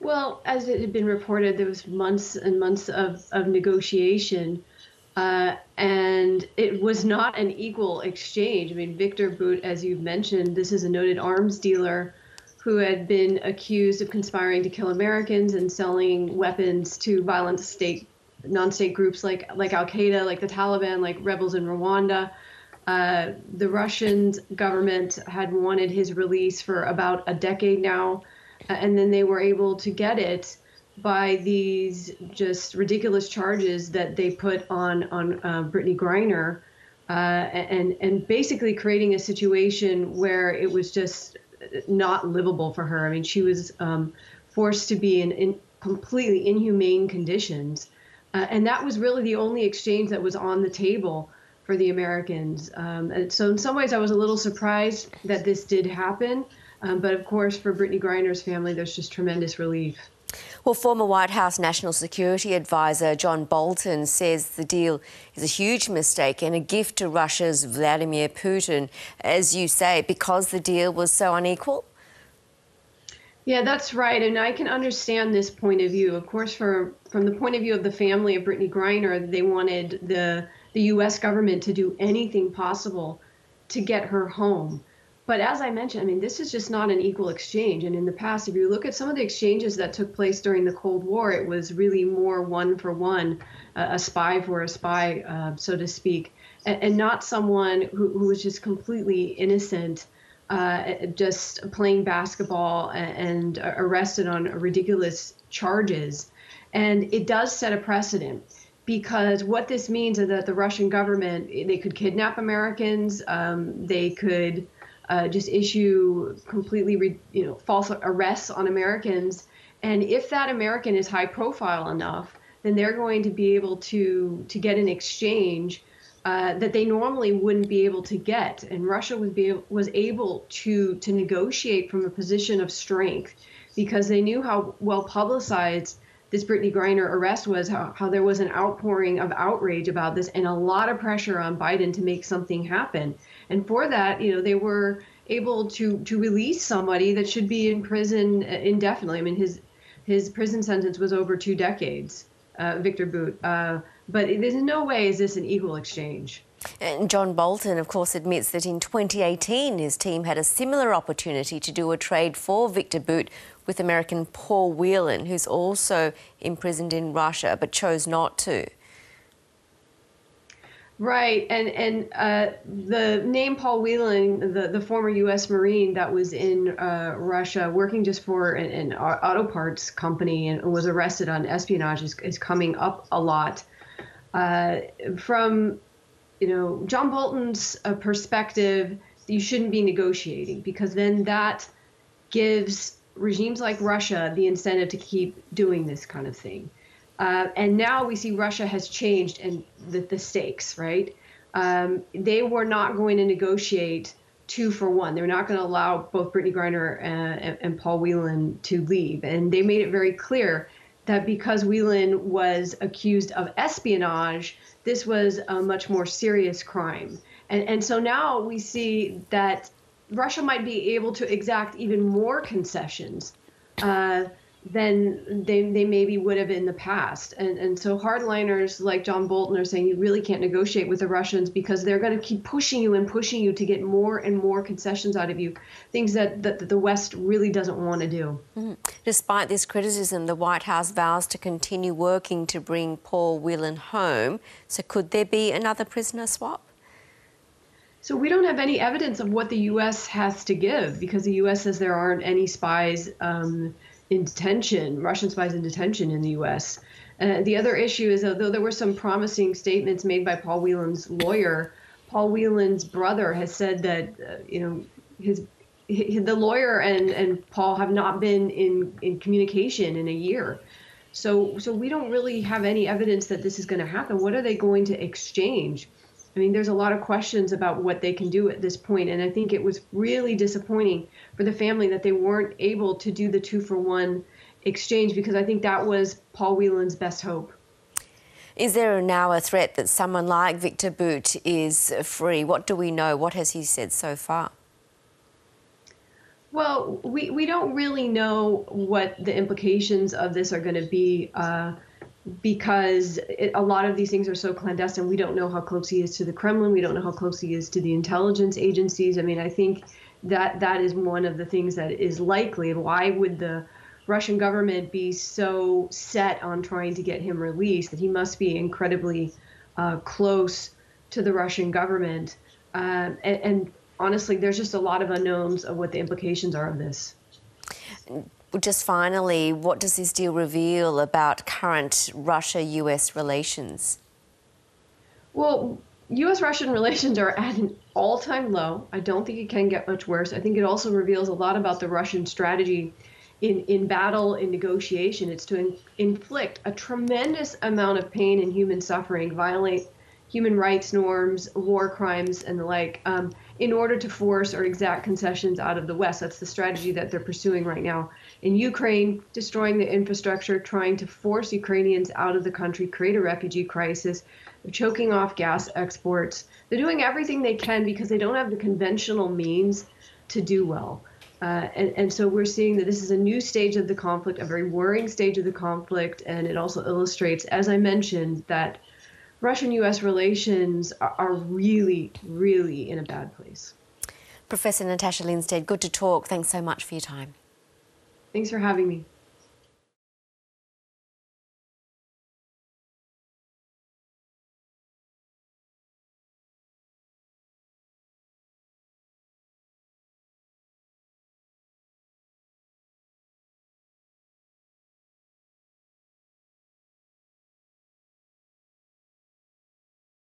Well, as it had been reported, there was months and months of negotiation, and it was not an equal exchange. I mean, Viktor Bout, as you've mentioned, this is a noted arms dealer who had been accused of conspiring to kill Americans and selling weapons to violent non-state groups like Al Qaeda, like the Taliban, like rebels in Rwanda. The Russian government had wanted his release for about a decade now, and then they were able to get it by these just ridiculous charges that they put on Brittney Griner, and basically creating a situation where it was just not livable for her. I mean, she was forced to be in completely inhumane conditions, and that was really the only exchange that was on the table for the Americans. And so in some ways, I was a little surprised that this did happen. But of course, for Brittney Griner's family, there's just tremendous relief. Well, former White House National Security Advisor John Bolton says the deal is a huge mistake and a gift to Russia's Vladimir Putin, as you say, because the deal was so unequal. Yeah, that's right. And I can understand this point of view. Of course, from the point of view of the family of Brittney Griner, they wanted the U.S. government to do anything possible to get her home. But as I mentioned, I mean, this is just not an equal exchange. And in the past, if you look at some of the exchanges that took place during the Cold War, it was really more one for one, a spy for a spy, so to speak, and not someone who was just completely innocent, just playing basketball and arrested on ridiculous charges. And it does set a precedent, because what this means is that the Russian government, they could kidnap Americans, they could just issue completely, false arrests on Americans. And if that American is high profile enough, then they're going to be able to get an exchange that they normally wouldn't be able to get. And Russia was able to negotiate from a position of strength, because they knew how well publicized this Brittney Griner arrest was, how there was an outpouring of outrage about this and a lot of pressure on Biden to make something happen. And for that, they were able to release somebody that should be in prison indefinitely. I mean, his prison sentence was over 2 decades, Viktor Bout. But there's no way is this an equal exchange. And John Bolton, of course, admits that in 2018 his team had a similar opportunity to do a trade for Viktor Bout with American Paul Whelan, who's also imprisoned in Russia, but chose not to. Right, and the name Paul Whelan, the former U.S. Marine that was in Russia working just for an auto parts company and was arrested on espionage, is coming up a lot. From John Bolton's perspective, you shouldn't be negotiating, because then that gives regimes like Russia the incentive to keep doing this kind of thing. And now we see Russia has changed and the stakes, right? They were not going to negotiate 2 for 1. They're not going to allow both Brittney Griner and Paul Whelan to leave. And they made it very clear that because Whelan was accused of espionage, this was a much more serious crime. And so now we see that Russia might be able to exact even more concessions than they maybe would have in the past. And so hardliners like John Bolton are saying you really can't negotiate with the Russians, because they're going to keep pushing you to get more and more concessions out of you, things that the West really doesn't want to do. Mm. Despite this criticism, the White House vows to continue working to bring Paul Whelan home. So could there be another prisoner swap? So we don't have any evidence of what the U.S. has to give, because the U.S. says there aren't any spies in detention, Russian spies in detention in the U.S. The other issue is, although there were some promising statements made by Paul Whelan's lawyer, Paul Whelan's brother has said that the lawyer and Paul have not been in communication in a year. So we don't really have any evidence that this is going to happen. What are they going to exchange? I mean, there's a lot of questions about what they can do at this point, and I think it was really disappointing for the family that they weren't able to do the 2 for 1 exchange, because I think that was Paul Whelan's best hope. Is there now a threat that someone like Viktor Bout is free? What do we know? What has he said so far? Well, we don't really know what the implications of this are going to be because a lot of these things are so clandestine. We don't know how close he is to the Kremlin. We don't know how close he is to the intelligence agencies. I mean, I think that is one of the things that is likely. And why would the Russian government be so set on trying to get him released? That he must be incredibly close to the Russian government. And honestly, there's just a lot of unknowns of what the implications are of this. Just finally, what does this deal reveal about current Russia-US relations? Well, U.S.-Russian relations are at an all-time low. I don't think it can get much worse. I think it also reveals a lot about the Russian strategy in battle, in negotiation. It's to inflict a tremendous amount of pain and human suffering, violate human rights norms, war crimes, and the like, in order to force or exact concessions out of the West. That's the strategy that they're pursuing right now in Ukraine, destroying the infrastructure, trying to force Ukrainians out of the country, create a refugee crisis. They're choking off gas exports. They're doing everything they can because they don't have the conventional means to do well. And so we're seeing that this is a new stage of the conflict, a very worrying stage of the conflict, and it also illustrates, as I mentioned, that Russian-U.S. relations are really, really in a bad place. Professor Natasha Lindstaedt, good to talk. Thanks so much for your time. Thanks for having me.